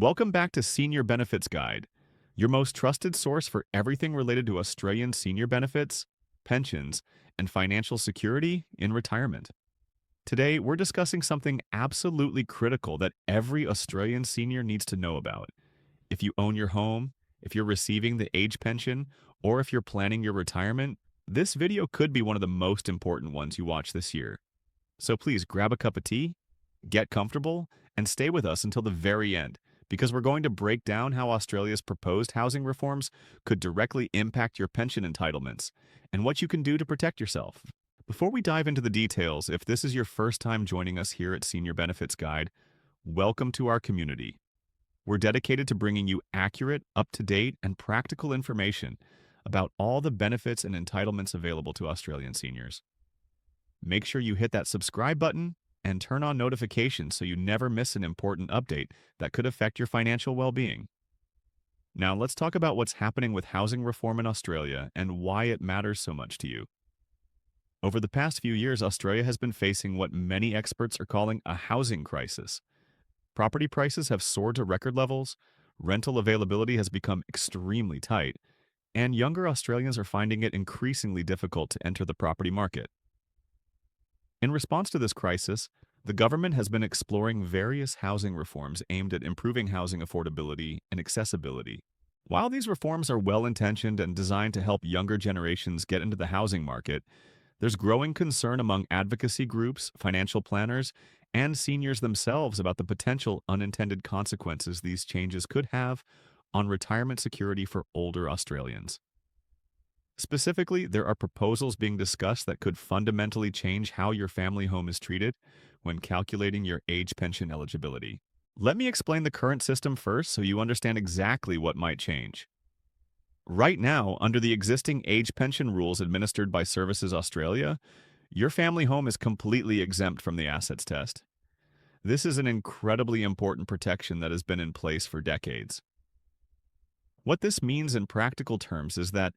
Welcome back to Senior Benefits Guide, your most trusted source for everything related to Australian senior benefits, pensions, and financial security in retirement. Today, we're discussing something absolutely critical that every Australian senior needs to know about. If you own your home, if you're receiving the age pension, or if you're planning your retirement, this video could be one of the most important ones you watch this year. So please grab a cup of tea, get comfortable, and stay with us until the very end, because we're going to break down how Australia's proposed housing reforms could directly impact your pension entitlements and what you can do to protect yourself. Before we dive into the details, if this is your first time joining us here at Senior Benefits Guide, welcome to our community. We're dedicated to bringing you accurate, up-to-date, and practical information about all the benefits and entitlements available to Australian seniors. Make sure you hit that subscribe button and turn on notifications so you never miss an important update that could affect your financial well-being. Now, let's talk about what's happening with housing reform in Australia and why it matters so much to you. Over the past few years, Australia has been facing what many experts are calling a housing crisis. Property prices have soared to record levels, rental availability has become extremely tight, and younger Australians are finding it increasingly difficult to enter the property market. In response to this crisis, the government has been exploring various housing reforms aimed at improving housing affordability and accessibility. While these reforms are well-intentioned and designed to help younger generations get into the housing market, there's growing concern among advocacy groups, financial planners, and seniors themselves about the potential unintended consequences these changes could have on retirement security for older Australians. Specifically, there are proposals being discussed that could fundamentally change how your family home is treated when calculating your age pension eligibility. Let me explain the current system first so you understand exactly what might change. Right now, under the existing age pension rules administered by Services Australia, your family home is completely exempt from the assets test. This is an incredibly important protection that has been in place for decades. What this means in practical terms is that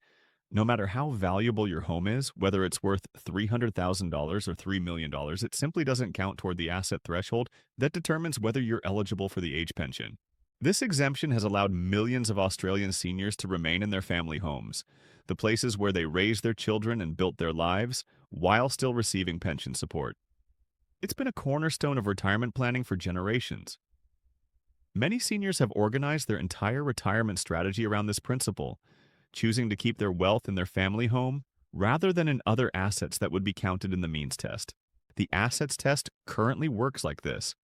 no matter how valuable your home is, whether it's worth $300,000 or $3 million, it simply doesn't count toward the asset threshold that determines whether you're eligible for the age pension. This exemption has allowed millions of Australian seniors to remain in their family homes, the places where they raised their children and built their lives, while still receiving pension support. It's been a cornerstone of retirement planning for generations. Many seniors have organized their entire retirement strategy around this principle, choosing to keep their wealth in their family home rather than in other assets that would be counted in the means test. The assets test currently works like this.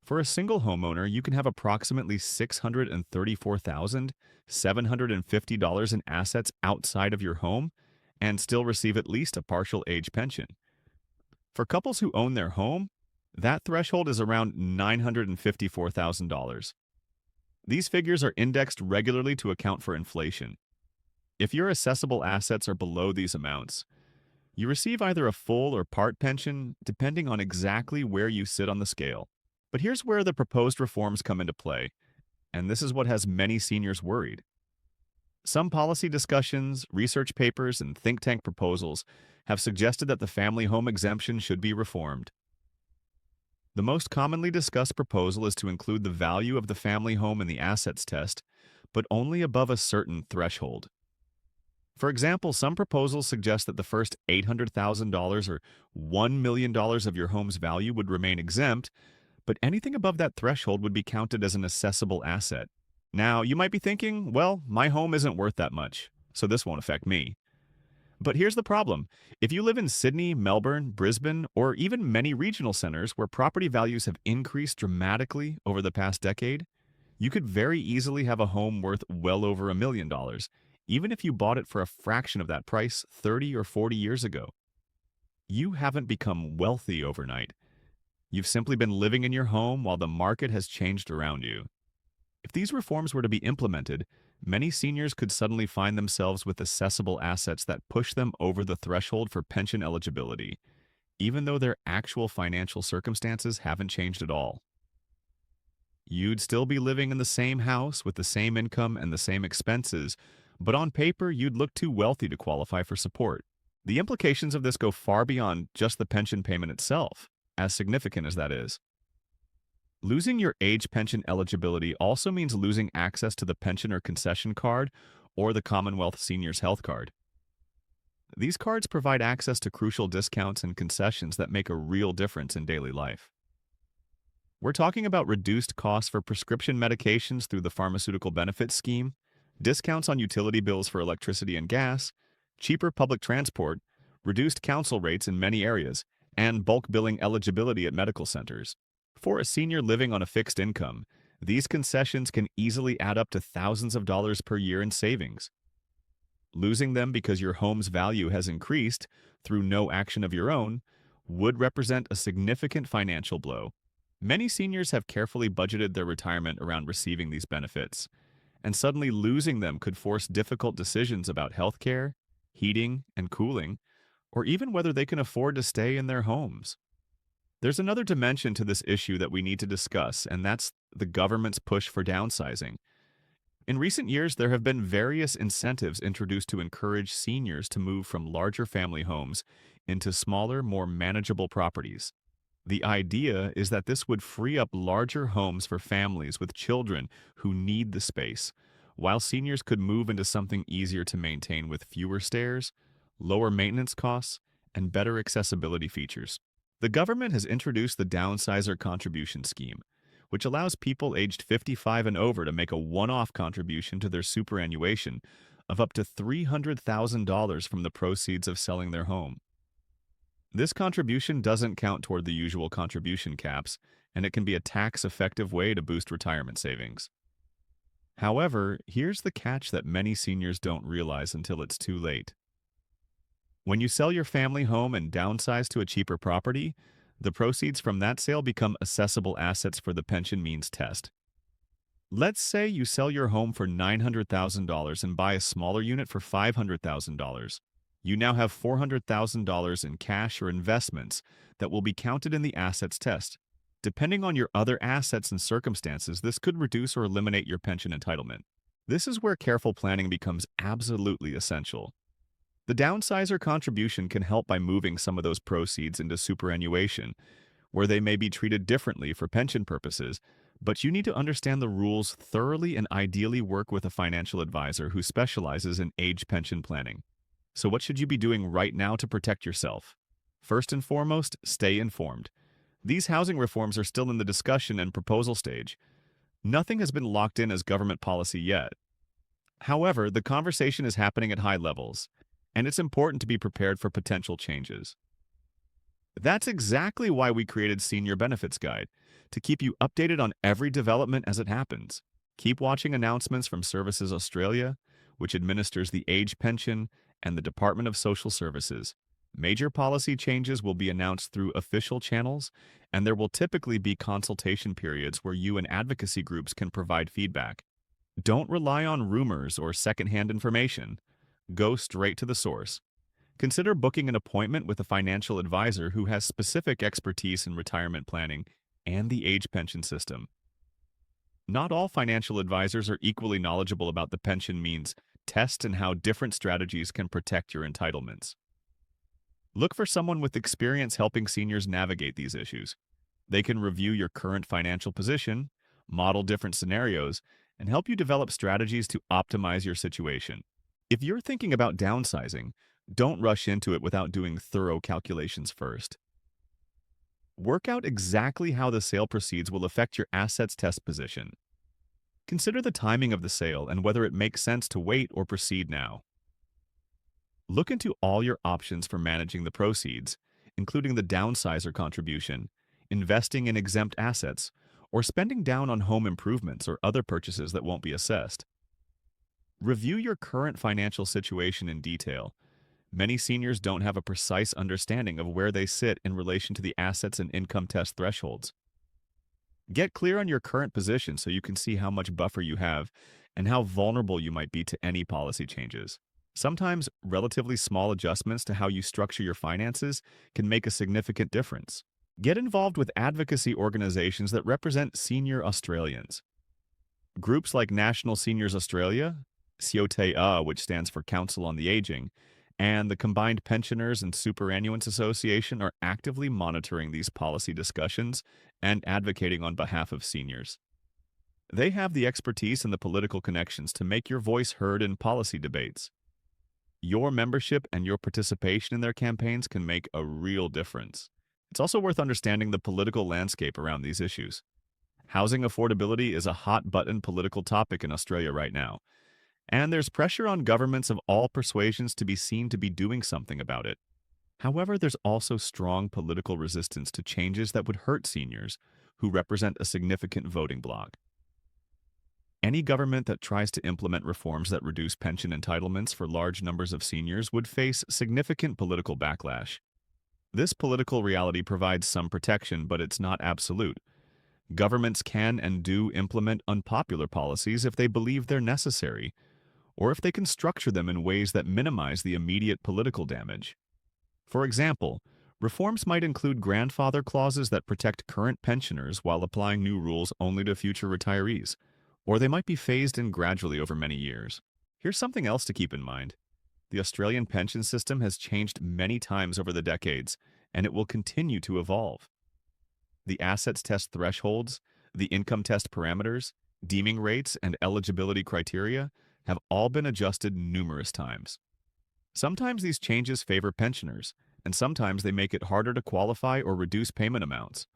For a single homeowner, you can have approximately $634,750 in assets outside of your home and still receive at least a partial age pension. For couples who own their home, that threshold is around $954,000. These figures are indexed regularly to account for inflation. If your assessable assets are below these amounts, you receive either a full or part pension depending on exactly where you sit on the scale. But here's where the proposed reforms come into play, and this is what has many seniors worried. Some policy discussions, research papers, and think tank proposals have suggested that the family home exemption should be reformed. The most commonly discussed proposal is to include the value of the family home in the assets test, but only above a certain threshold. For example, some proposals suggest that the first $800,000 or $1 million of your home's value would remain exempt, but anything above that threshold would be counted as an assessable asset. Now, you might be thinking, well, my home isn't worth that much, so this won't affect me. But here's the problem. If you live in Sydney, Melbourne, Brisbane, or even many regional centers where property values have increased dramatically over the past decade, you could very easily have a home worth well over $1 million, even if you bought it for a fraction of that price 30 or 40 years ago. You haven't become wealthy overnight. You've simply been living in your home while the market has changed around you. If these reforms were to be implemented, many seniors could suddenly find themselves with assessable assets that push them over the threshold for pension eligibility, even though their actual financial circumstances haven't changed at all. You'd still be living in the same house with the same income and the same expenses, but on paper, you'd look too wealthy to qualify for support. The implications of this go far beyond just the pension payment itself, as significant as that is. Losing your age pension eligibility also means losing access to the pensioner concession card or the Commonwealth Seniors Health Card. These cards provide access to crucial discounts and concessions that make a real difference in daily life. We're talking about reduced costs for prescription medications through the Pharmaceutical Benefits Scheme, discounts on utility bills for electricity and gas, cheaper public transport, reduced council rates in many areas, and bulk billing eligibility at medical centers. For a senior living on a fixed income, these concessions can easily add up to thousands of dollars per year in savings. Losing them because your home's value has increased through no action of your own would represent a significant financial blow. Many seniors have carefully budgeted their retirement around receiving these benefits, and suddenly losing them could force difficult decisions about healthcare, heating and cooling, or even whether they can afford to stay in their homes. There's another dimension to this issue that we need to discuss, and that's the government's push for downsizing. In recent years, there have been various incentives introduced to encourage seniors to move from larger family homes into smaller, more manageable properties. The idea is that this would free up larger homes for families with children who need the space, while seniors could move into something easier to maintain with fewer stairs, lower maintenance costs, and better accessibility features. The government has introduced the Downsizer Contribution Scheme, which allows people aged 55 and over to make a one-off contribution to their superannuation of up to $300,000 from the proceeds of selling their home. This contribution doesn't count toward the usual contribution caps, and it can be a tax-effective way to boost retirement savings. However, here's the catch that many seniors don't realize until it's too late. When you sell your family home and downsize to a cheaper property, the proceeds from that sale become assessable assets for the pension means test. Let's say you sell your home for $900,000 and buy a smaller unit for $500,000. You now have $400,000 in cash or investments that will be counted in the assets test. Depending on your other assets and circumstances, this could reduce or eliminate your pension entitlement. This is where careful planning becomes absolutely essential. The downsizer contribution can help by moving some of those proceeds into superannuation, where they may be treated differently for pension purposes, but you need to understand the rules thoroughly and ideally work with a financial advisor who specializes in age pension planning. So what should you be doing right now to protect yourself? First and foremost, stay informed. These housing reforms are still in the discussion and proposal stage. Nothing has been locked in as government policy yet. However, the conversation is happening at high levels, and it's important to be prepared for potential changes. That's exactly why we created Senior Benefits Guide, to keep you updated on every development as it happens. Keep watching announcements from Services Australia, which administers the age pension, and the Department of Social Services. Major policy changes will be announced through official channels, and there will typically be consultation periods where you and advocacy groups can provide feedback. Don't rely on rumors or secondhand information. Go straight to the source. Consider booking an appointment with a financial advisor who has specific expertise in retirement planning and the age pension system. Not all financial advisors are equally knowledgeable about the pension means test and how different strategies can protect your entitlements. Look for someone with experience helping seniors navigate these issues. They can review your current financial position, model different scenarios, and help you develop strategies to optimize your situation. If you're thinking about downsizing, don't rush into it without doing thorough calculations first. Work out exactly how the sale proceeds will affect your assets test position. Consider the timing of the sale and whether it makes sense to wait or proceed now. Look into all your options for managing the proceeds, including the downsizer contribution, investing in exempt assets, or spending down on home improvements or other purchases that won't be assessed. Review your current financial situation in detail. Many seniors don't have a precise understanding of where they sit in relation to the assets and income test thresholds. Get clear on your current position so you can see how much buffer you have and how vulnerable you might be to any policy changes. Sometimes, relatively small adjustments to how you structure your finances can make a significant difference. Get involved with advocacy organizations that represent senior Australians. Groups like National Seniors Australia, COTA, which stands for Council on the Aging, And the Combined Pensioners and Superannuants Association are actively monitoring these policy discussions and advocating on behalf of seniors. They have the expertise and the political connections to make your voice heard in policy debates. Your membership and your participation in their campaigns can make a real difference. It's also worth understanding the political landscape around these issues. Housing affordability is a hot-button political topic in Australia right now, and there's pressure on governments of all persuasions to be seen to be doing something about it. However, there's also strong political resistance to changes that would hurt seniors, who represent a significant voting bloc. Any government that tries to implement reforms that reduce pension entitlements for large numbers of seniors would face significant political backlash. This political reality provides some protection, but it's not absolute. Governments can and do implement unpopular policies if they believe they're necessary, or if they can structure them in ways that minimize the immediate political damage. For example, reforms might include grandfather clauses that protect current pensioners while applying new rules only to future retirees, or they might be phased in gradually over many years. Here's something else to keep in mind. The Australian pension system has changed many times over the decades, and it will continue to evolve. The assets test thresholds, the income test parameters, deeming rates, and eligibility criteria have all been adjusted numerous times. Sometimes these changes favor pensioners, and sometimes they make it harder to qualify or reduce payment amounts.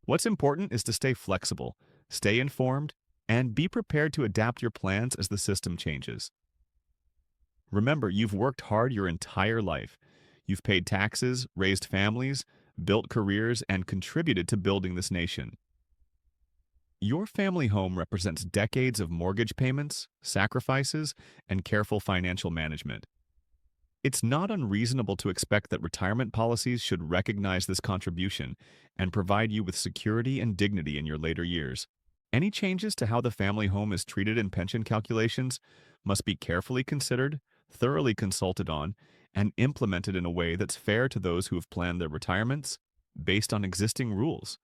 What's important is to stay flexible, stay informed, and be prepared to adapt your plans as the system changes. Remember, you've worked hard your entire life. You've paid taxes, raised families, built careers, and contributed to building this nation. Your family home represents decades of mortgage payments, sacrifices, and careful financial management. It's not unreasonable to expect that retirement policies should recognize this contribution and provide you with security and dignity in your later years. Any changes to how the family home is treated in pension calculations must be carefully considered, thoroughly consulted on, and implemented in a way that's fair to those who have planned their retirements based on existing rules.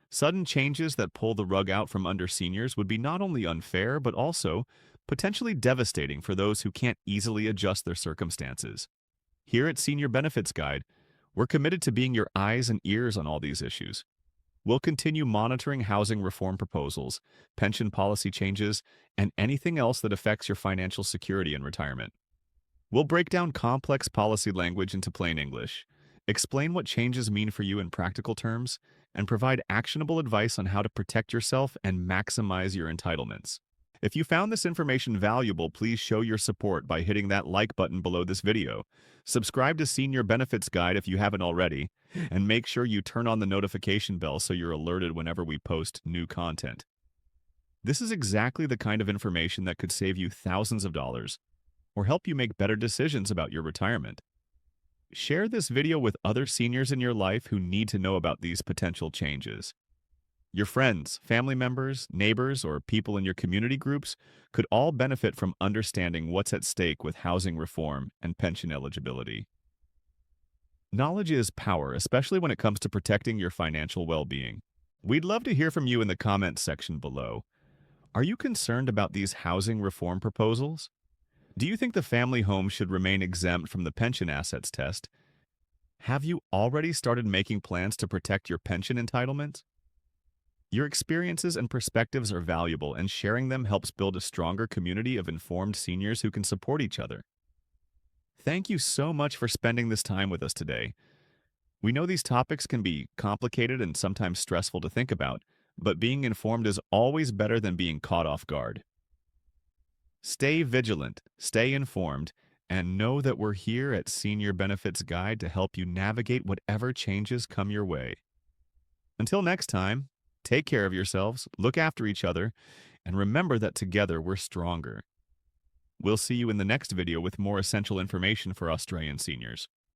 Sudden changes that pull the rug out from under seniors would be not only unfair, but also potentially devastating for those who can't easily adjust their circumstances. Here at Senior Benefits Guide, we're committed to being your eyes and ears on all these issues. We'll continue monitoring housing reform proposals, pension policy changes, and anything else that affects your financial security in retirement. We'll break down complex policy language into plain English, explain what changes mean for you in practical terms, and provide actionable advice on how to protect yourself and maximize your entitlements. If you found this information valuable, please show your support by hitting that like button below this video. Subscribe to Senior Benefits Guide if you haven't already, and make sure you turn on the notification bell so you're alerted whenever we post new content. This is exactly the kind of information that could save you thousands of dollars or help you make better decisions about your retirement. Share this video with other seniors in your life who need to know about these potential changes. Your friends, family members, neighbors, or people in your community groups could all benefit from understanding what's at stake with housing reform and pension eligibility. Knowledge is power, especially when it comes to protecting your financial well-being. We'd love to hear from you in the comments section below. Are you concerned about these housing reform proposals? Do you think the family home should remain exempt from the pension assets test? Have you already started making plans to protect your pension entitlement? Your experiences and perspectives are valuable, and sharing them helps build a stronger community of informed seniors who can support each other. Thank you so much for spending this time with us today. We know these topics can be complicated and sometimes stressful to think about, but being informed is always better than being caught off guard. Stay vigilant, stay informed, and know that we're here at Senior Benefits Guide to help you navigate whatever changes come your way. Until next time, take care of yourselves, look after each other, and remember that together we're stronger. We'll see you in the next video with more essential information for Australian seniors.